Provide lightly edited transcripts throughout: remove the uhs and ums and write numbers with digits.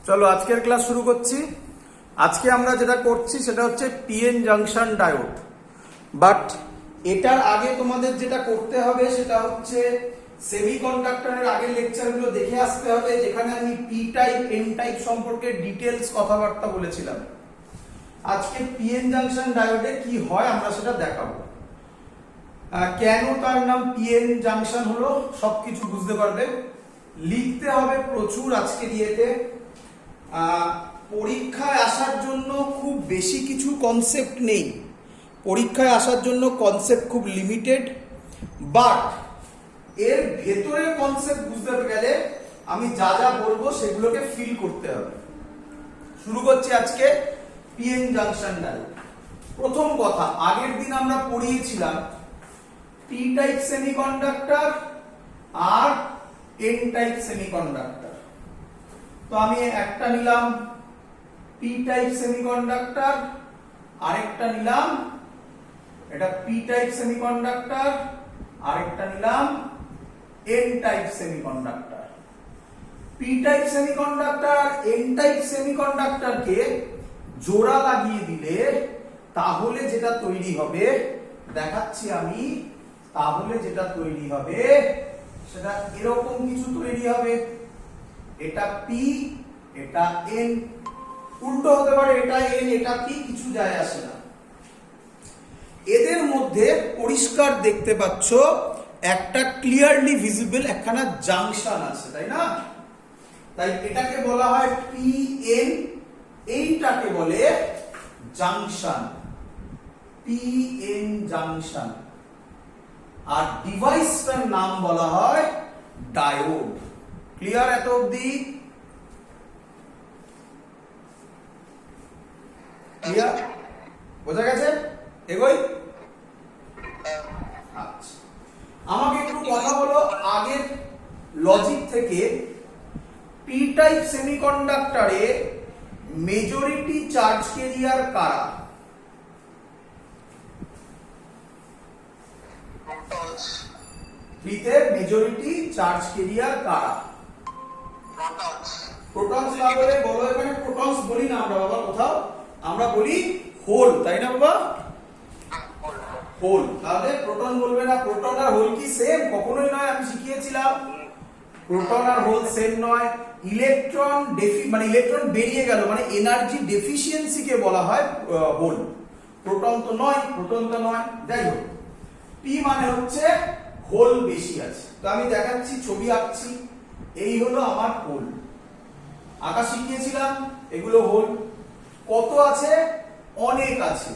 চলো আজকের ক্লাস শুরু করছি। আজকে আমরা যেটা করছি সেটা হচ্ছে পিএন জাংশন ডায়োড। বাট এটার আগে তোমাদের যেটা করতে হবে সেটা হচ্ছে সেমিকন্ডাক্টরের আগের লেকচারগুলো দেখে আসতে হবে, যেখানে আমি পি টাইপ এন টাইপ সম্পর্কে ডিটেলস কথাবার্তা বলেছিলাম। আজকে পিএন জাংশন ডায়োডে কি হয় আমরা সেটা দেখাবো। কেন তার নাম পিএন জাংশন হলো সবকিছু বুঝতে পারবে। লিখতে হবে প্রচুর আজকের ইয়েতে। পরীক্ষায় আসার জন্য খুব বেশি কিছু কনসেপ্ট নেই, পরীক্ষায় আসার জন্য কনসেপ্ট খুব লিমিটেড, বাট এর ভেতরে কনসেপ্ট বুঝতে গেলে আমি যা যা বলবো সেগুলোকে ফিল করতে হবে। শুরু করছি আজকে পিএন জাংশন ডায়োড। প্রথম কথা, আগের দিন আমরা পড়িয়েছিলাম পি টাইপ সেমিকন্ডাক্টর আর এন টাইপ সেমিকন্ডাক্টর। তো আমি একটা নিলাম পি টাইপ সেমিকন্ডাক্টর, আরেকটা নিলাম এটা পি টাইপ সেমিকন্ডাক্টর, আরেকটা নিলাম N type semiconductor. P type semiconductor N type সেমিকন্ডাক্টরকে জোড়া লাগিয়ে দিলে তাহলে যেটা তৈরি হবে দেখাচ্ছি আমি। তাহলে যেটা তৈরি হবে সেটা এরকম কিছু তৈরি হবে। এটা পি, এটা এন, উল্টো হতে পারে, এটা এন এটা পি, কিছু যায় আসে না। এদের মধ্যে পরিষ্কার দেখতে পাচ্ছ একটা ক্লিয়ারলি ভিজিবল একখানা জাংশন আছে, তাই না? তাই এটাকে বলা হয় পি এন, এইটাকে বলে জাংশন, পি এন জাংশন। আর ডিভাইসটার নাম বলা হয় ডায়োড। ক্লিয়ার এত অবধি? ক্লিয়ার? বোঝা গেছে? এগোই। আচ্ছা, আমাকে একটু কথা বলো আগের লজিক থেকে। পি টাইপ সেমিকন্ডাক্টরে মেজরিটি চার্জ ক্যারিয়ার কারা? পিতে মেজরিটি চার্জ ক্যারিয়ার কারা? প্রোটনস না বলে বলো, এখানে প্রোটনস বলি না আমরা বাবা, কোথাও আমরা বলি হোল, তাই না বাবা? হোল। তাহলে প্রোটন বলবে না। প্রোটন আর হোল কি সেম? কখনোই নয়, আমি শিখিয়েছিলাম প্রোটন আর হোল সেম নয়। ইলেকট্রন মানে ইলেকট্রন বেরিয়ে গেল মানে এনার্জি ডেফিসিয়েন্সি কে বলা হয় হোল। প্রোটন তো নয়, প্রোটন তো নয়। যাই হোক, পি মানে হচ্ছে হোল বেশি আছে। তো আমি দেখাচ্ছি, ছবি আঁকছি। এই হলো আমার হোল, আঁকা শিখিয়েছিলাম। এগুলো হোল। কত আছে? অনেক আছে।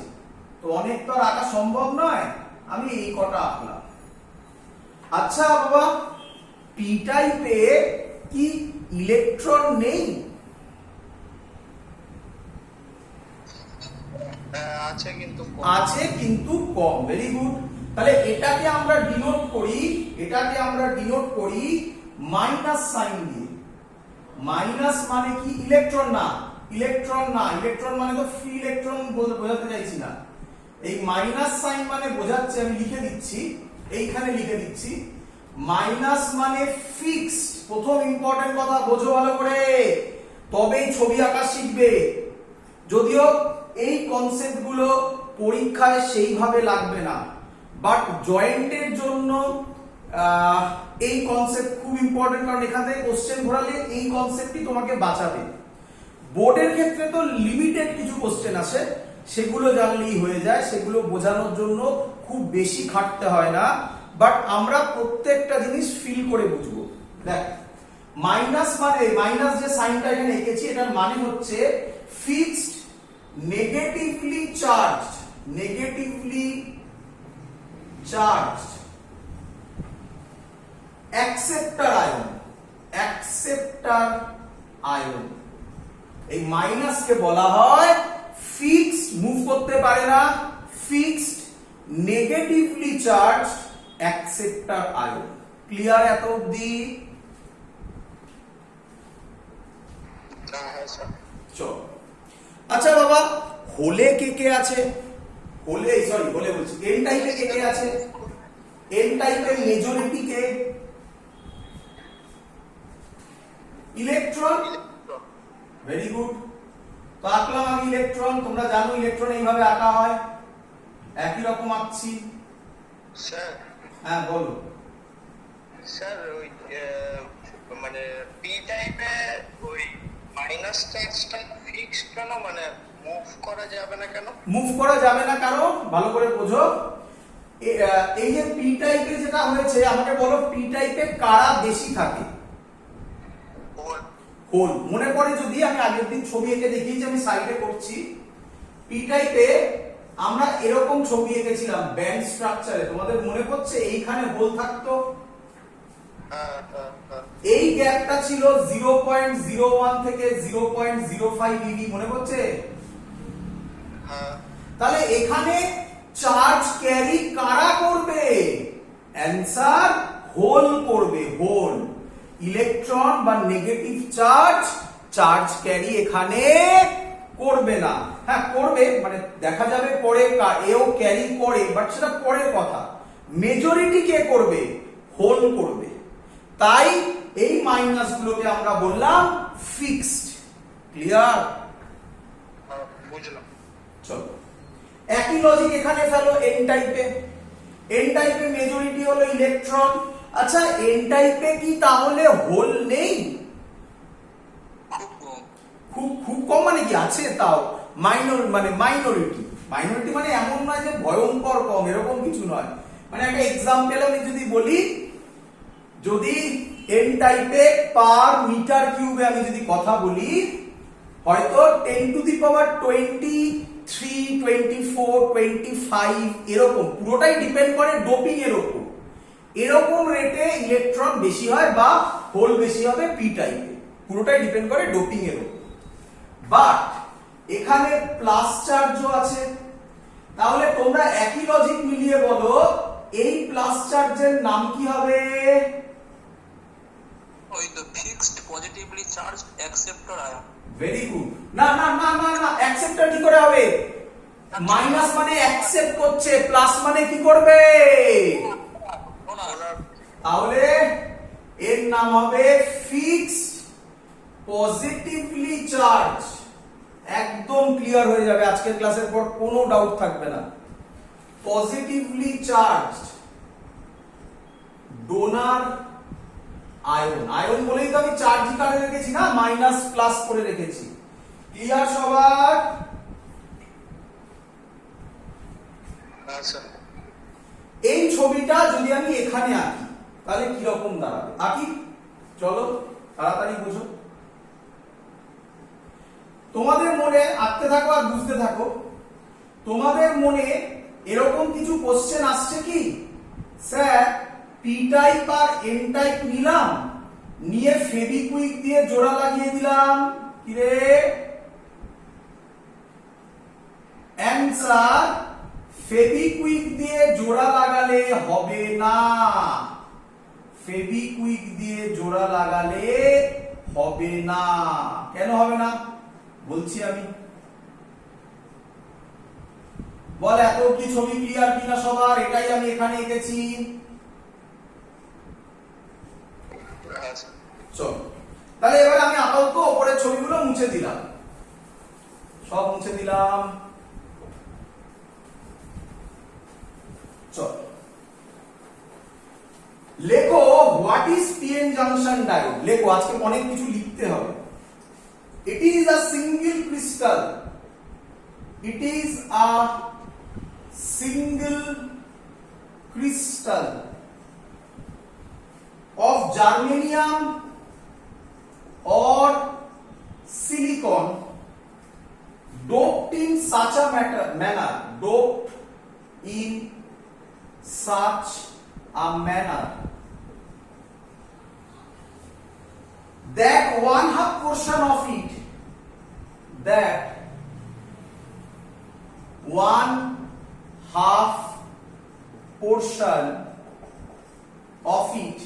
তো অনেক তো আর আঁকা সম্ভব নয়, আমি এই কটা আঁকলাম। আচ্ছা বাবা, পি টাইপে কি ইলেকট্রন নেই? আছে কিন্তু কম। Very good. তাহলে এটাকে আমরা ডিনোট করি, এটাকে আমরা ডিনোট করি মাইনাস সাইন দিয়ে। মাইনাস মানে কি? ইলেকট্রন না, ইলেকট্রন না, ইলেকট্রন মানে তো ফ্রি ইলেকট্রন বোঝাতে চাইছি না। এই মাইনাস সাইন মানে বোঝাচ্ছে, আমি লিখে দিচ্ছি, এইখানে লিখে দিচ্ছি। মাইনাস মানে ফিক্সড। প্রথম ইম্পর্টেন্ট কথা বোঝো ভালো করে, তবেই ছবি আঁকা শিখবে। যদিও এই কনসেপ্ট গুলো পরীক্ষায় সেইভাবে লাগবে না, বাট জয়েন্টের জন্য এই কনসেপ্ট খুব ইম্পর্টেন্ট, কারণ এখান থেকে কোশ্চেন ঘোরালে এই কনসেপ্টই তোমাকে বাঁচাবে। বোর্ডের ক্ষেত্রে তো লিমিটেড কিছু কোশ্চেন আসে, সেগুলো জানলেই হয়ে যায়, সেগুলো বোঝানোর জন্য খুব বেশি খাটতে হয় না। বাট আমরা প্রত্যেকটা জিনিস ফিল করে বুঝবো। দেখ, মাইনাস মানে, মাইনাস যে সাইনটা এখানে এঁকেছি এটার মানে হচ্ছে fixed negatively charged, negatively charged acceptor ion, acceptor ion. এই মাইনাসকে বলা হয় ফিক্সড, মুভ করতে পারে না, fixed negatively charged acceptor ion. Clear এত অবধি? চল। আচ্ছা বাবা, হোলে কে কে আছে? হোলে, সরি হোলে বলছি, এন টাইপে কে কে আছে? এন টাইপের মেজরিটি কে? ইলেকট্রন। Very good. তো আঁকলাম আমি ইলেকট্রন, তোমরা জানো ইলেকট্রন এইভাবে আঁকা হয়, একই রকম আঁকছি। স্যার হ্যাঁ বলো। স্যার ওই মানে পি টাইপে ওই মাইনাস চার্জটা ফিক্সড কেন, মানে মুভ করা যাবে না কেন? মুভ করা যাবে না কারণ ভালো করে বোঝো, এই যে পি টাইপে যেটা হয়েছে, আমাকে বলো পি টাইপে কারা বেশি থাকে? হোল। মনে পড়ে যদি আমি আগের দিন ছবি এঁকে দেখিয়েছি, আমি সাইডে করছি। পি টাইপে আমরা এরকম ছবি এঁকেছিলাম ব্যান্ড স্ট্রাকচারে, তোমাদের মনে পড়ছে? এইখানে হোল থাকতো, এই গ্যাপটা ছিল 0.01 থেকে 0.05 ইবি, মনে পড়ছে? তাহলে এখানে চার্জ ক্যারি কারা করবে? অ্যানসার হোল করবে, হোল। ইলেকট্রন বা নেগেটিভ চার্জ ক্যারি এখানে করবে না। হ্যাঁ করবে, মানে দেখা যাবে পরে এও ক্যারি করে, বাট সেটা পরের কথা। মেজরিটি কে করবে? হোল করবে। তাই এই মাইনাস গুলোকে আমরা বললাম ফিক্সড। ক্লিয়ার? বুঝলাম। চলো একই লজিক এখানে ফেলো এন টাইপে। এন টাইপে মেজরিটি হলো ইলেকট্রন। আচ্ছা এন টাইপে কি তাহলে হোল নেই? খুব কম মানে কি আছে, তাও মাইনরিটি মানে এমন নয় যে ভয়ঙ্কর কম, এরকম কিছু নয়। মানে একটা এক্সাম্পল আমি যদি বলি, যদি এন টাইপে পার মিটার কিউবে আমি যদি কথা বলি, হয়তো 10 টু দি পাওয়ার 23, 24, 25 এরকম, পুরোটাই ডিপেন্ড করে ডোপিং এর উপর। এরকম রেটে ইলেকট্রন বেশি হয় বা হোল বেশি হবে পি টাইপে, পুরোটাই ডিপেন্ড করে ডোপিং এর উপর। বাট এখানে প্লাস চার্জও আছে, তাহলে তোমরা একই লজিক মিলিয়ে বলো এই প্লাস চার্জের নাম কি হবে? ওই the fixed positively charged acceptor ion. Very good. না না না না না, অ্যাকসেপ্টর কি করে হবে? মাইনাস মানে অ্যাকসেপ্ট করছে, প্লাস মানে কি করবে? তাহলে এর নাম হবে ফিক্সড পজিটিভলি চার্জ। একদম ক্লিয়ার হয়ে যাবে আজকের ক্লাসের পর, কোনো ডাউট থাকবে না। Positively charged donor ion. Ion বলেই তো আমি চার্জ কারে রেখেছি না, মাইনাস প্লাস করে রেখেছি। ক্লিয়ার সবার? এই ছবিটা যদি আমি এখানে আঁকি তাহলে কি রকম দাঁড়াবে? আঁকি, চলো তাড়াতাড়ি বুঝো। তোমাদের মনে আঁকতে থাকো আর বুঝতে থাকো। তোমাদের মনে এরকম কিছু কোশ্চেন আসছে কি, স্যার পি টাইপ আর এন টাইপ নিলাম, নিয়ে ফেভিকুইক দিয়ে জোড়া লাগিয়ে দিলাম, কি রে? অ্যানসার ফেভিকুইক দিয়ে জোড়া লাগালে হবে না। ফেভিকুইক দিয়ে জোড়া লাগালে হবে না। কেন হবে না বলছি আমি, বল এত কি ছবি ক্লিয়ার কিনা সবার? এটাই আমি এখানে এঁকেছি। চল তাহলে এবার আমি আপাতত উপরের ছবিগুলো মুছে দিলাম, সব মুছে দিলাম। চল লেখো what is PN junction diode. লেখো, আজকে অনেক কিছু লিখতে হবে। ইট is a single crystal, it is a single crystal of germanium or silicon doped in such a manner, doped in such a manner that 1/2 portion of it, that 1/2 portion of it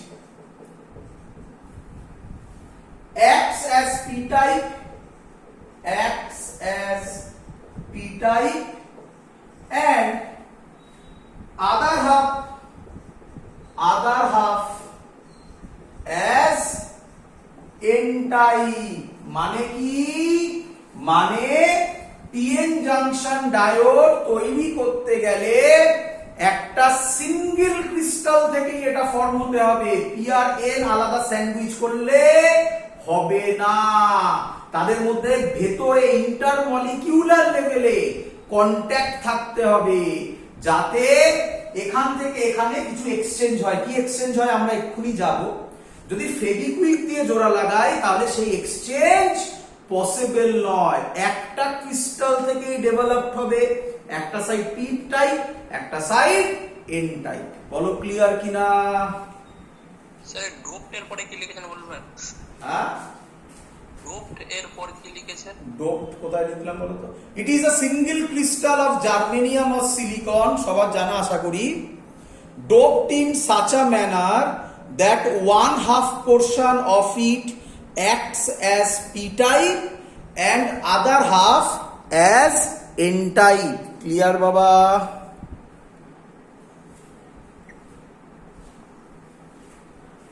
acts as p type, acts as p type, and other half as N type. মানে কি? মানে PN junction diode তৈরি করতে গেলে একটা single crystal থেকেই এটা form হতে হবে। পি আর এন আলাদা স্যান্ডউইচ করলে হবে না। তাদের মধ্যে ভেতরে ইন্টারমলিকিউলার লেভেলে কন্ট্যাক্ট থাকতে হবে, যাতে এখান থেকে এখানে কিছু এক্সচেঞ্জ হয়। কি এক্সচেঞ্জ হয় আমরা এক্ষুনি যাব। যদি ফেভিকুইক দিয়ে জোড়া লাগাই তাহলে সেই এক্সচেঞ্জ পসিবল নয়। একটা ক্রিস্টাল থেকেই ডেভেলপড হবে, একটা সাইড পি টাইপ, একটা সাইড এন টাইপ। বলো ক্লিয়ার কিনা? স্যার ডোপড এর পরে কি লিখেছেন বলবেন? হ্যাঁ, ডোপড এর পরে কি লিখেছেন? ডোপড কোথায় লিখলাম বলো তো? It is a single crystal of germanium or silicon. সবার জানা আশা করি। Doped in such a manner that 1/2 portion of it acts as p type and other half as n type. Clear baba?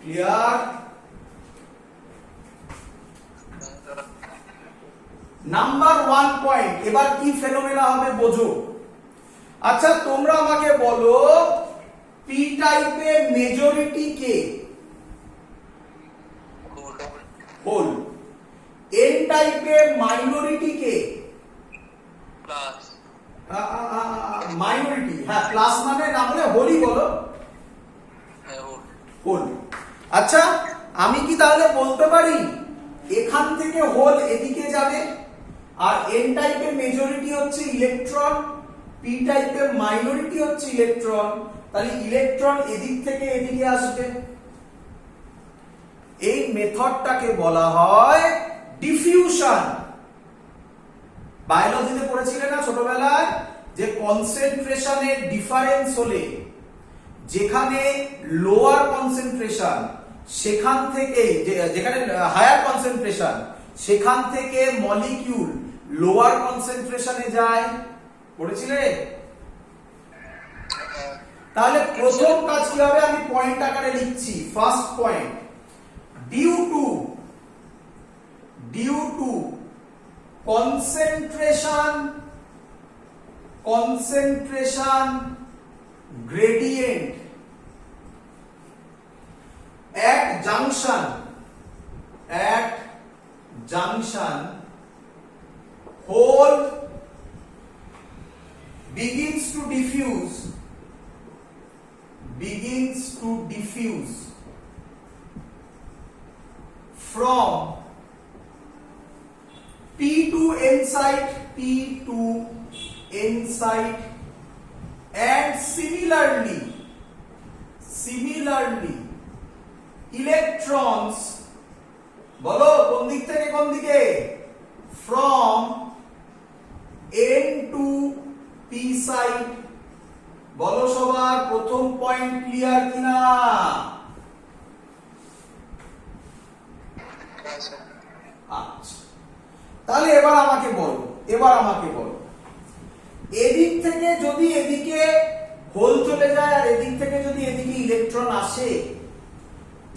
Clear? Number 1 point. এবার কি phenomena হবে বোঝো। আচ্ছা তোমরা আমাকে বলো পি টাইপের মেজরিটি কে? হোল। এন টাইপের মাইনরিটি কে? প্লাস। মাইনরিটি, হ্যাঁ প্লাস মানে না বলে হোলই বলো। হ্যাঁ হোল। হোল। আচ্ছা আমি কি তাহলে বলতে পারি এখান থেকে হোল এদিকে যাবে, আর এন টাইপের মেজরিটি হচ্ছে ইলেকট্রন, পি টাইপের মাইনরিটি হচ্ছে ইলেকট্রন, তাহলে ইলেকট্রন এদিক থেকে এদিকে আসবে। এই মেথডটাকে বলা হয় ডিফিউশন। বায়োলজিতে পড়েছিলেন না ছোটবেলায় যে কনসেন্ট্রেশনের ডিফারেন্স হলে যেখানে লোয়ার কনসেন্ট্রেশন সেখান থেকে যেখানে হায়ার কনসেন্ট্রেশন সেখান থেকে মলিকিউল লোয়ার কনসেন্ট্রেশনে যায়, পড়েছিলে? তাহলে প্রথম কাজ কি হবে আমি পয়েন্ট আকারে লিখছি। First point, due to concentration gradient at junction whole begins to diffuse from P to N site and similarly electrons বলো কোন দিক থেকে কোন দিকে? from N to P site। বলো সবার প্রথম পয়েন্ট ক্লিয়ার কিনা? আচ্ছা তাহলে এবার আমাকে বলো এদিক থেকে যদি এদিকে হোল চলে যায় আর এদিক থেকে যদি এদিকে ইলেকট্রন আসে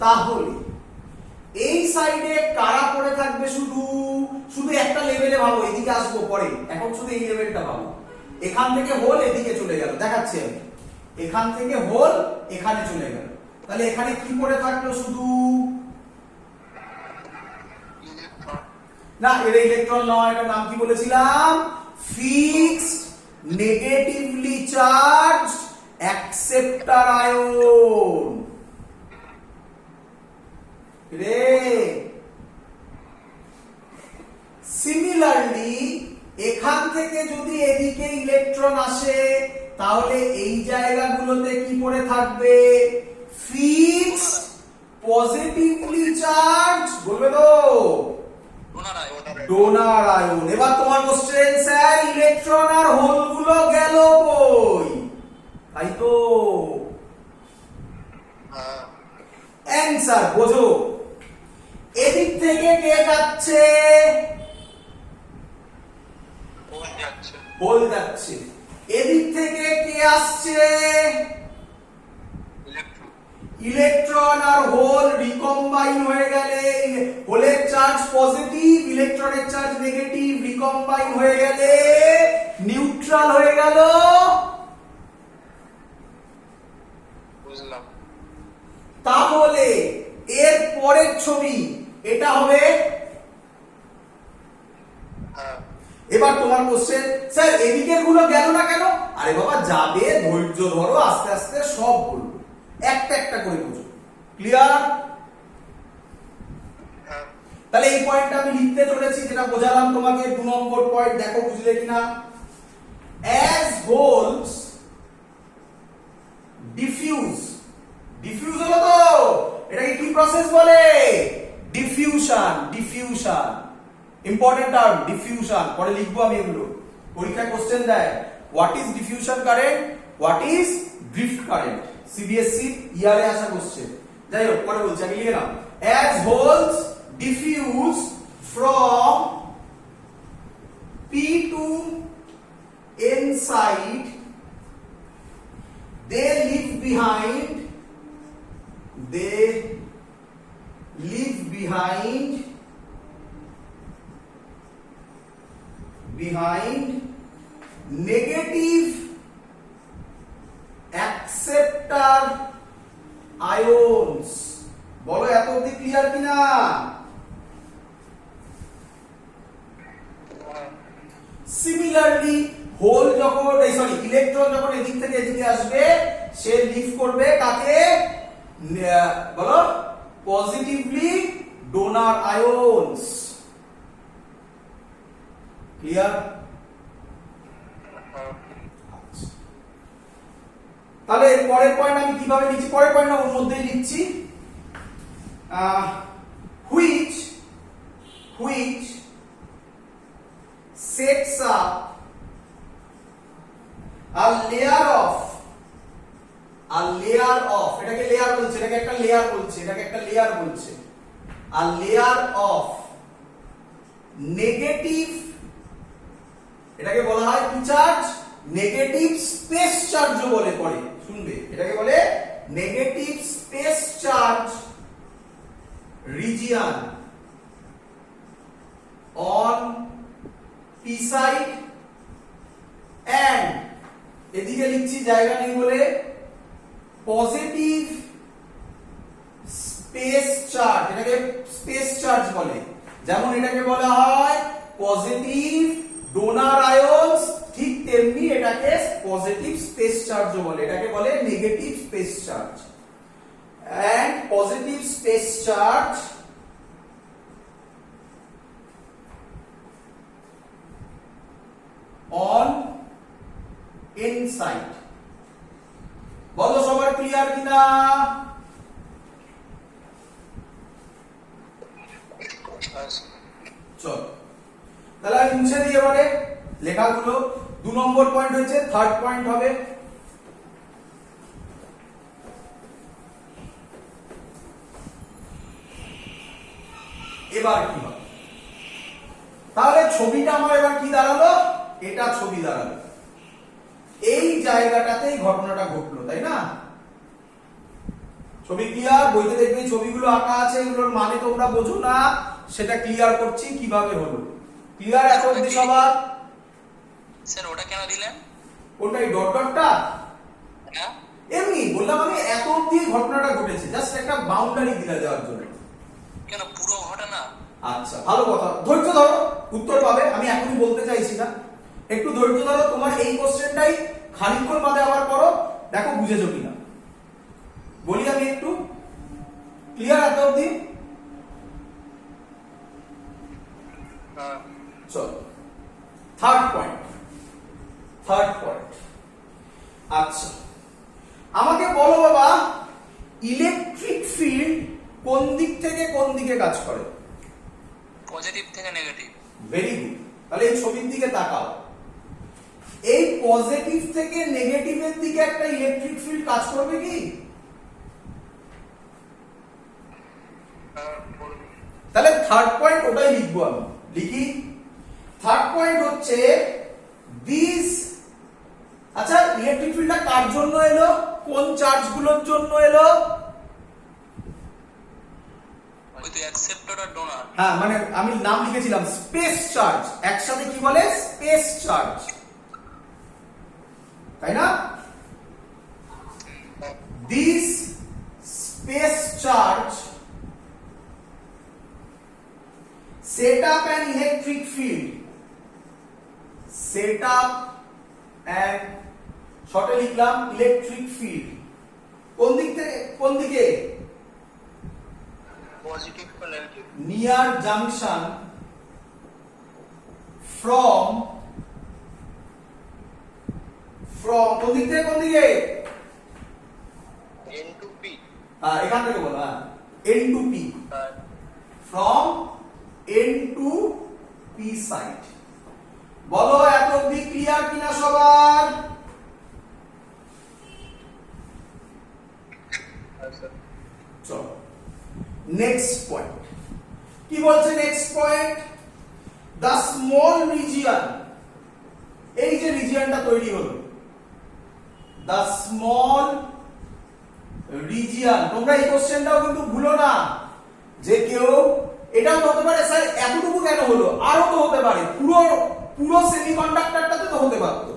তাহলে এই সাইডে কারা পড়ে থাকবে? শুধু একটা লেভেলে ভাবো, এদিকে আসবো পরে, এখন শুধু এই লেভেলটা ভাবো। এখান থেকে হোল এদিকে চলে গেল, দেখাচ্ছি আমি। এখান থেকে হোল এখানে চলে গেল, তাহলে এখানে কি পড়ে থাকলো? শুধু না, এটা ইলেকট্রন নয়, এটার নাম কি বলেছিলাম? Fixed negatively charged acceptor ion. রে সিমিলারলি এখান থেকে যদি এদিকে ইলেকট্রন আসে তাহলে এই জায়গাগুলোতে কি পড়ে থাকবে? ফিক্সড পজিটিভলি চার্জ, বলবে তো ডোনার আয়ন। এবার তোমার কোশ্চেন, স্যার ইলেকট্রন আর হোল গুলো গেল কই? তাই তো অ্যানসার বোঝো। এদিক থেকে কে যাচ্ছে? হোল যাচ্ছে। এদিক থেকে কে আসছে? ইলেকট্রন আর হোল রিকম্বাইন হয়ে গেলে হোলের চার্জ পজিটিভ, ইলেকট্রনের চার্জ নেগেটিভ, রিকম্বাইন হয়ে গেলে নিউট্রাল হয়ে গেল। বুঝলাম। তাহলে এর পরের ছবি এটা হবে। হ্যাঁ এবার তোমার কোশ্চেন, স্যার এদিকে গুলো গেল না কেন? আরে বাবা যাবে, ধৈর্য ধরো, আস্তে আস্তে সব বলবো, একটা একটা করে বুঝো। ক্লিয়ার? হ্যাঁ তাহলে এই পয়েন্টটা আমি লিখতে চলেছি, যেটা বোঝালাম তোমাকে 2 নম্বর পয়েন্ট, দেখো বুঝলে কিনা। অ্যাজ হোলস ডিফিউজ, ডিফিউজ হলো তো, এটাকে কি প্রসেস বলে? Diffusion. Diffusion important term, diffusion, পরে লিখবো আমি এগুলো, পরীক্ষায় কোশ্চেন দেয় what is diffusion current, what is drift current, CBSE ইয়ারে আসা কোশ্চেন। যাই হোক পরে বলছি, আগে লিখে নাও। As holes diffuse from P to N side, they leave behind negative acceptor ions। বলো এত অবধি ক্লিয়ার কিনা? সিমিলারলি হোল যখন ইলেকট্রন যখন এদিক থেকে এদিকে আসবে, সে লিভ করবে কাকে? বলো পজিটিভলি ডোনার আয়নস। ক্লিয়ার? তাহলে পরের পয়েন্ট আমি কিভাবে লিখছি? পরের পয়েন্ট ওর মধ্যেই লিখছি, which sets up a layer of এটাকে লেয়ার বলছে, এটাকে একটা লেয়ার বলছে, এটাকে একটা লেয়ার বলছে, a layer of negative, এটাকে বলা হয় কি চার্জ? নেগেটিভ স্পেস চার্জও বলে, পরে শুনবে, এটাকে বলে negative space charge region on p side and এদিকে লিখছি জায়গা নেই বলে পজিটিভ স্পেস চার্জ, এটাকে স্পেস চার্জ বলে। যেমন এটাকে বলা হয় পজিটিভ ডোনার আয়নস, ঠিক তেমনি এটাকে পজিটিভ স্পেস চার্জও বলে, এটাকে বলে negative space charge. and positive space charge on inside। বলো সবার ক্লিয়ার কিনা? চল তাহলে আমি মুছে দিই এবারে লেখাগুলো। 2 নম্বর পয়েন্ট হয়েছে, থার্ড পয়েন্ট হবে এবার কি হবে? তাহলে ছবিটা আমার এবার কি দাঁড়ালো? এটা ছবি দাঁড়ালো, এই জায়গাটাতেই ঘটনাটা ঘটলো, তাই না? ছবি ক্লিয়ার? বইতে দেখবে ছবিগুলো আঁকা আছে, এগুলোর মানে তোমরা বোঝো না, সেটা ক্লিয়ার করছি কিভাবে হলো। ক্লিয়ার এত অবধি সবার? স্যার ওটা কেন দিলেন? ওটাই ডট ডটটা হ্যাঁ এমনি বললাম, আমি এত অবধি ঘটনাটা ঘটেছে, জাস্ট একটা বাউন্ডারি দিলা দেওয়ার জন্য। কেন পুরো ঘটনা? আচ্ছা ভালো কথা, ধৈর্য ধরো, উত্তর পাবে, আমি এখনই বলতে চাইছি না, একটু ধৈর্য ধরো। তোমার এই কোশ্চেনটাই খানিকক্ষণ বাদে আবার করো, দেখো বুঝেছো কিনা। বলি আমি একটু, ক্লিয়ার এত অবধি? চলো থার্ড পয়েন্ট। আচ্ছা আমাকে বলো বাবা, ইলেকট্রিক ফিল্ড কোন দিক থেকে কোন দিকে কাজ করে? পজিটিভ থেকে নেগেটিভ। Very good. তাহলে এই ছবির দিকে তাকাও, এই পজিটিভ থেকে নেগেটিভের দিকে একটা ইলেকট্রিক ফিল্ড কাজ করবে কি? তাহলে থার্ড পয়েন্ট ওটাই লিখবো আমি, লিখি। থার্ড পয়েন্ট হচ্ছে দিস। আচ্ছা ইলেকট্রিক ফিল্ডটা কার জন্য এলো? কোন চার্জ গুলোর জন্য এলো? ওই তো অ্যাকসেপ্টর আর ডোনার। হ্যাঁ মানে আমি নাম লিখেছিলাম স্পেস চার্জ, একসাথে কি বলে স্পেস চার্জ, তাই না? This space charge set up an electric field, set up an শর্টে লিখলাম ইলেকট্রিক ফিল্ড। কোন দিক থেকে কোন দিকে? পজিটিভ বা নেগেটিভ। নিয়ার জাংশন ফ্রম কোন দিক থেকে কোন দিকে? n to p। এখান থেকে বলো, n to p, from n to p side। বলো এত অবধি ক্লিয়ার কিনা সবার? চলো নেক্সট পয়েন্ট কি বলছে? Next point, the small region, এই যে রিজিয়নটা তৈরি হলো, দ্য স্মল রিজিয়ন। তোমরা এই কোশ্চেনটাও কিন্তু ভুলো না যে কেউ এটাও হতে পারে স্যার এতটুকু কেন হলো, আরো তো হতে পারে, পুরো পুরো সেমিকন্ডাক্টরটাতে তো হতে পারত।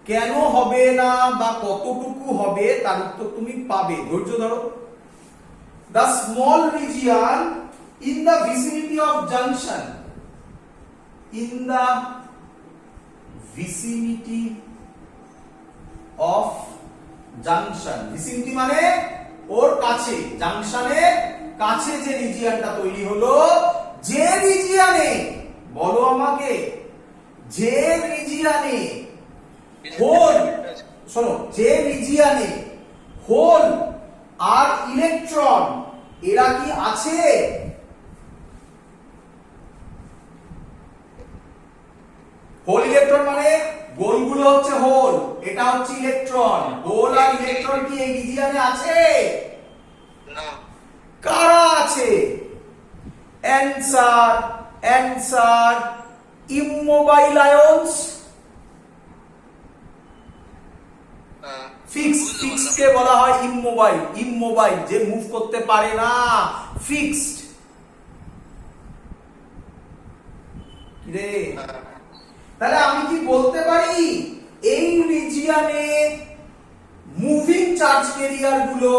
কেন হবে না বা কতটুকু হবে তার উত্তর তুমি পাবে, ধৈর্য ধরো। The small region in the vicinity of junction, in the vicinity of junction, vicinity মানে ওর কাছে, জাংশনের কাছে যে রিজিয়নটা তৈরি হলো, যে রিজিয়নে, বলো আমাকে, যে রিজিয়নে হোল, শোনো, যে রিজিয়নে হোল আর ইলেকট্রন এরা কি আছে? হোল ইলেকট্রন মানে গোলগুলো হচ্ছে হোল, এটা হচ্ছে ইলেকট্রন। হোল আর ইলেকট্রন কি এই রিজিয়নে আছে? না। কারা আছে? Answer answer immobile ions. Fix কে বলা হয় ইমমোবাইল, ইমমোবাইল যে মুভ করতে পারে না, ফিক্সড। রে তাহলে আমি কি বলতে পারি এই রিজিয়নে মুভিং চার্জ ক্যারিয়ার গুলো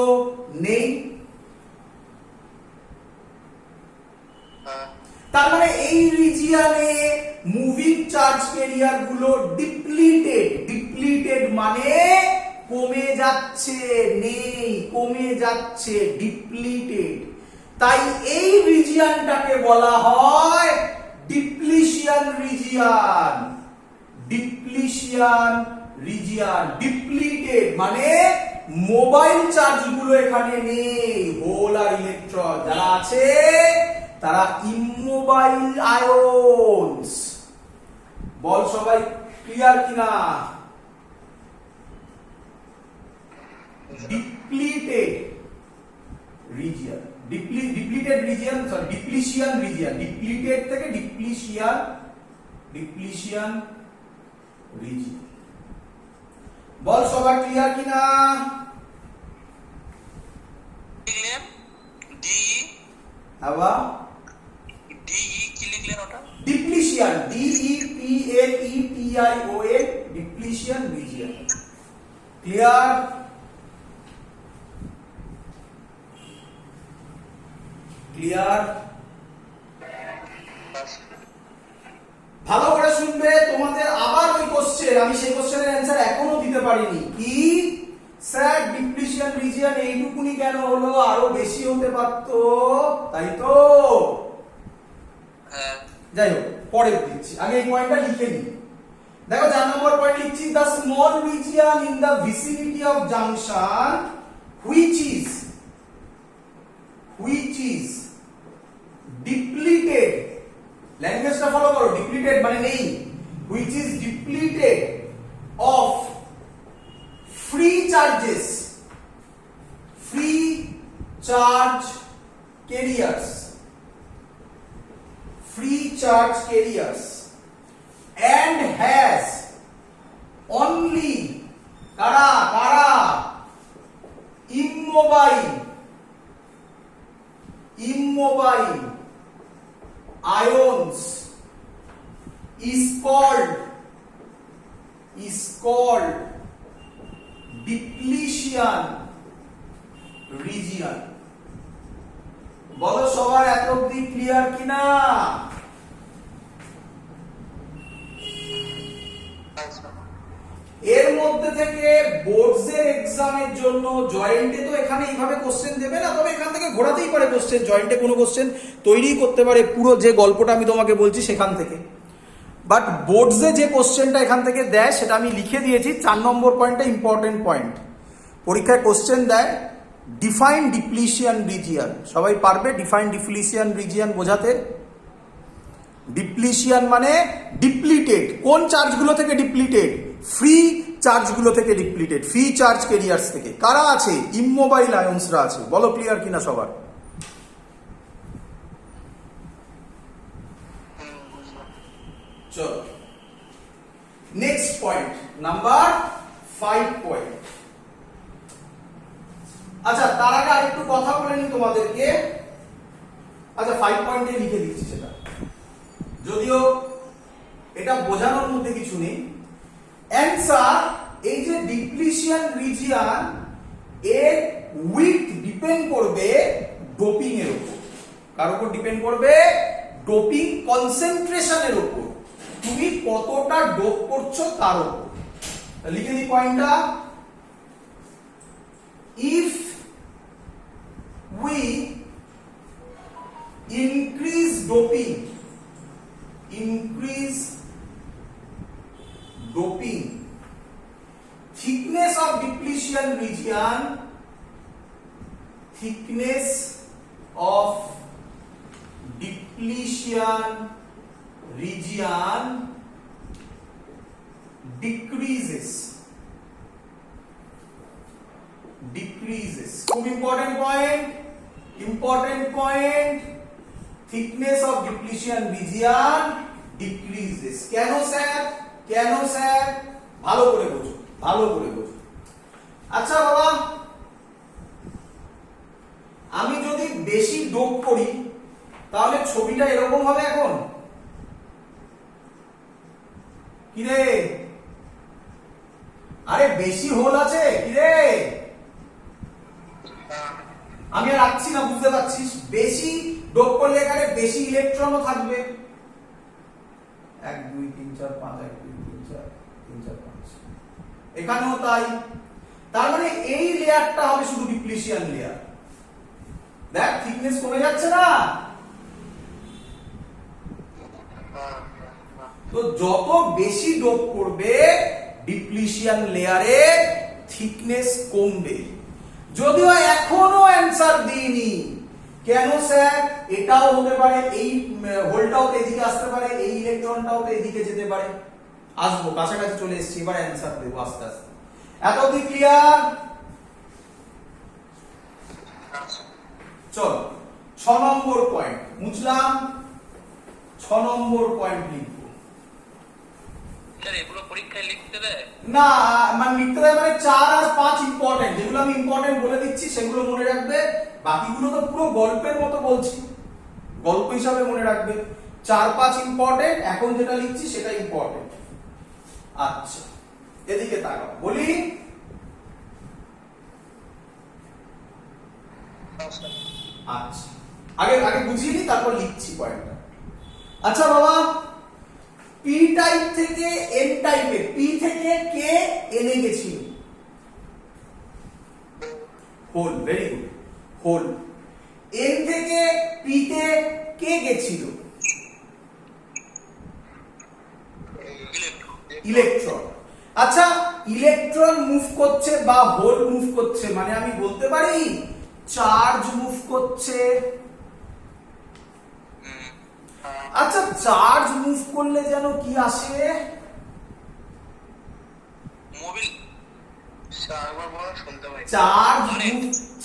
নেই? তার মানে এই রিজিয়নে মুভিং চার্জ ক্যারিয়ার গুলো ডিপ্লিটেড, ডিপ্লিটেড মানে কমে যাচ্ছে, নেই, কমে যাচ্ছে, ডিপ্লিটেড। তাই এই রিজিয়নটাকে বলা হয় ডিপ্লিশিয়ান রিজিয়ন, ডিপ্লিশিয়ান রিজিয়ন। ডিপ্লিটেড মানে মোবাইল চার্জ গুলো এখানে নেই, হোল আর ইলেকট্রন যারা আছে তারা ইমমোবাইল আয়নস। বল সবাই ক্লিয়ার কিনা? Depleted region, depleted region, sorry depletion region, depleted থেকে ডিপ্লিশিয়ান, ডিপ্লিশিয়ান রিজিয়ন। বল সবার ক্লিয়ার কিনা? লিখলেন ডি, আবার ডি ই কি লিখলেন ওটা? ডিপ্লিশিয়ান, DEPLETION, ডিপ্লিশিয়ান রিজিয়ন। ক্লিয়ার? ক্লিয়ার? ভালো করে শুনবে, তোমাদের আবার ওই কোশ্চেন, আমি সেই কোশ্চেনের অ্যানসার এখনো দিতে পারিনি। কি স্যার ডিপ্লিশিয়ান রিজিয়ন এইটুকুনি কেন হলো, আরো বেশি হতে পারতো, তাই তো? হ্যাঁ। যাই হোক পরে দিচ্ছি, আগে এই পয়েন্টটা লিখে নিই। দেখো 4 নম্বর পয়েন্ট লিখছি, the small region in the vicinity of junction which is depleted, ল্যাঙ্গুয়েজটা ফলো করো, ডিপ্লিটেড মানে নেই, which is depleted of free charges, free charge carriers, free charge carriers, and has only kara immobile immobile ions is called depletion region. বলো সবার এত অবধি clear কিনা? এর মধ্যে থেকে বোর্ডস এর এক্সামের জন্য জয়েন্টে তো এখানে এইভাবে কোশ্চেন দেবে না, তবে এখান থেকে ঘোরাতেই পারে কোশ্চেন, জয়েন্টে কোনো কোশ্চেন তৈরি করতে পারে পুরো যে গল্পটা আমি তোমাকে বলছি সেখান থেকে। বাট বোর্ডসে যে কোশ্চেনটা এখান থেকে দেয় সেটা আমি লিখে দিয়েছি, 4 নম্বর পয়েন্টটা ইম্পর্টেন্ট পয়েন্ট। পরীক্ষায় কোশ্চেন দেয় ডিফাইন ডিপ্লিশিয়ান রিজিয়ন। সবাই পারবে ডিফাইন ডিপ্লিশিয়ান রিজিয়ন বোঝাতে? ডিপ্লিশিয়ান মানে ডিপ্লিটেড। কোন চার্জগুলো থেকে ডিপ্লিটেড? ফ্রি চার্জগুলো থেকে ডিপ্লিটেড, ফ্রি চার্জ ক্যারিয়ার্স থেকে। কারা আছে? ইমমোবাইল আয়ন্সরা আছে। বলো ক্লিয়ার কিনা সবার? চলো নেক্সট পয়েন্ট, নাম্বার 5 পয়েন্ট। আচ্ছা তার আগে আরেকটু কথা বলে নি তোমাদেরকে। আচ্ছা 5 পয়েন্টে লিখে দিচ্ছি সেটা, যদিও এটা বোঝানোর মধ্যে কিছু নেই। অ্যান্সার, এই যে ডিপ্লিশন রিজিয়ন এর উইডথ ডিপেন্ড করবে ডোপিং এর উপর। কার উপর ডিপেন্ড করবে? ডোপিং কনসেন্ট্রেশনের উপর, তুমি কতটা ডোপ করছো তার উপর। লিখে দিই পয়েন্টটা, if we increase doping thickness of depletion region decreases. খুব important point, thickness of depletion region decreases. কেন স্যার? ভালো করে বোঝো। আচ্ছা বাবা, আমি যদি বেশি ডোপ করি তাহলে ছবিটা এরকম হবে এখন? কি রে? আরে বেশি হোল আছে কি রে? আমি আর রাখছি না, বুঝতে পারছিস? বেশি ডোপ করলে এখানে বেশি ইলেকট্রনও থাকবে। 1 2 3 4 5 1 2 3 4 3 4 5 এখানেও তাই। তার মানে এই লেয়ারটা হবে শুধু ডিপ্লিশন লেয়ার। দেখ থিকনেস কমে যাচ্ছে না? তো যত বেশি ডোপ করবে ডিপ্লিশন লেয়ারে থিকনেস কমবে। যদিও এখনো অ্যান্সার দিইনি। কেন স্যার? এটাও হতে পারে, এই হোলটাও তো এদিকে আসতে পারে, এই ইলেকট্রনটাও তো এদিকে যেতে পারে। আসবো, কাছাকাছি চলে এসেছি, এবার অ্যান্সার দেবো আস্তে আস্তে। এত অবধি ক্লিয়ার? চল 6 নম্বর পয়েন্ট মুছলাম। 6 নম্বর পয়েন্ট লিখবো। স্যার এগুলো পরীক্ষায় লিখতে দেয় না, মানে লিখতে দেয় মানে 4 আর 5 ইম্পর্টেন্ট। যেগুলো আমি ইম্পর্টেন্ট বলে দিচ্ছি সেগুলো মনে রাখবে, বাকিগুলো তো পুরো গল্পের মতো বলছি, গল্প হিসাবে মনে রাখবে। 4 5 ইম্পর্টেন্ট, এখন যেটা লিখছি সেটা ইম্পর্টেন্ট। আচ্ছা এদিকে তাকাও, বলি। আচ্ছা আগে বুঝিয়ে নি, তারপর লিখছি পয়েন্টটা। আচ্ছা বাবা, পি টাইপ থেকে এন টাইপে, পি থেকে কে এনে গেছিল? Hole, very good, hole. N থেকে পি তে কে গেছিল? ইলেকট্রন। আচ্ছা ইলেকট্রন মুভ করছে বা হোল মুভ করছে মানে আমি বলতে পারি চার্জ মুভ করছে। আচ্ছা চার্জ মুভ করলে যেন কি আসে? মোবিল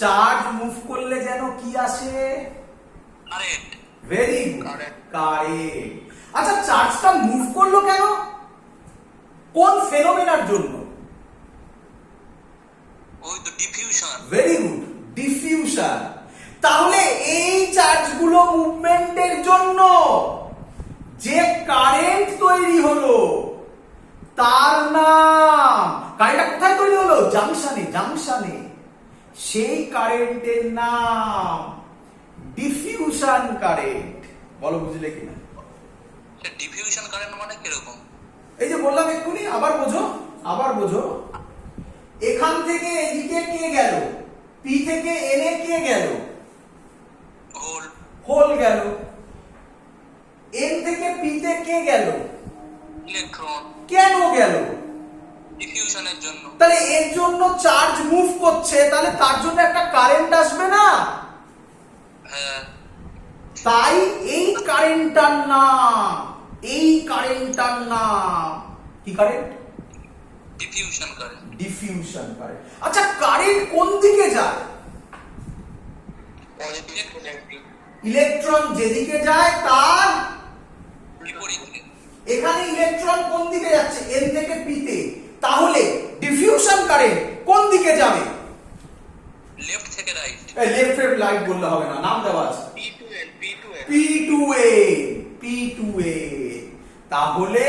চার্জ মুভ করলে যেন কি আসে? কারেন্ট। Very good, current. আচ্ছা চার্জটা মুভ করলো কেন? কোন ফেনোমেনার জন্য? ওই তো ডিফিউশন। Very good, diffusion. তাহলে এই চার্জ এতগুলো মুভমেন্টের জন্য যে কারেন্ট তৈরি হলো তার নাম, কারেন্টটা কোথায় তৈরি হলো? জাংশনে। সেই কারেন্টের নাম ডিফিউশন কারেন্ট। বলো বুঝলে কিনা? ডিফিউশন কারেন্ট মানে কিরকম? এই যে বললাম এক্ষুনি, আবার বোঝো। এখান থেকে এদিকে কে গেল? পি থেকে এনে কে গেল? হোল গেল। এন থেকে পি তে কে গেল? ইলেকট্রন। কেন গেল? ডিফিউশনের জন্য। তাহলে এর জন্য চার্জ মুভ করছে, তাহলে তার জন্য একটা কারেন্ট আসবে না? হ্যাঁ। তাই এই কারেন্টটার নাম কি current? Diffusion current. Diffusion current. আচ্ছা, কারেন্ট কোন দিকে যায়? ইলেকট্রন যেদিকে যায় তার বিপরীতে। এখানে ইলেকট্রন কোন দিকে যাচ্ছে? এন থেকে পি তে। তাহলে ডিফিউশন কারেন্ট কোন দিকে যাবে? লেফট থেকে রাইট। এই লেফট এর রাইট বললে হবে না, নাম দেওয়া আছে P2A। তাহলে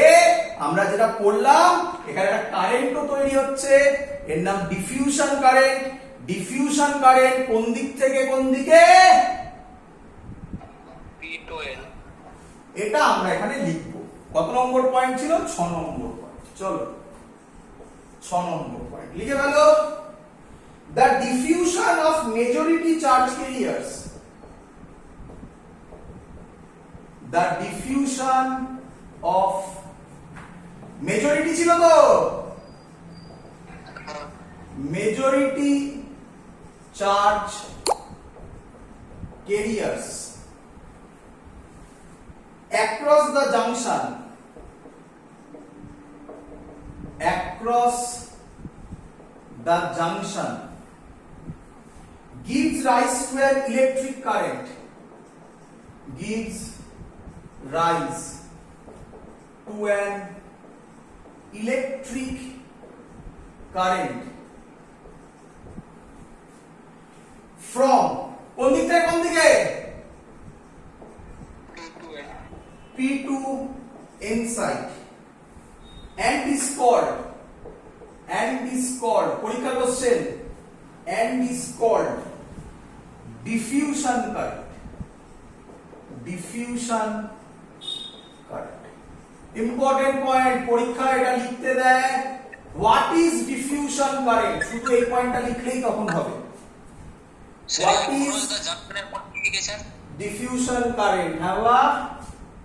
আমরা যেটা পড়লাম, এখানে একটা কারেন্টও তৈরি হচ্ছে, এর নাম ডিফিউশন কারেন্ট। ডিফিউশন কারেন্ট কোন দিক থেকে কোন দিকে? P2N। এটা আমরা এখানে লিখবো। কত নম্বর পয়েন্ট ছিল? 6 নম্বর পয়েন্ট। চলো 6 নম্বর পয়েন্ট লিখে ফেলো। The diffusion of majority charge carriers. The diffusion of majority ছিল তো? Majority charge carriers across the junction gives rise to an electric current. Gives rise to an electric current from কোন দিক থেকে কোন দিকে? P2N side and is called পরীক্ষা question, and is called diffusion current. Important point, পরীক্ষা এটা লিখতে দেয়। What is diffusion current? শুধু এই পয়েন্টটা লিখলেই তখন হবে। হোয়াট ইজ জাংশনের কোন দিকে গেছেন? Diffusion current? হ্যাঁ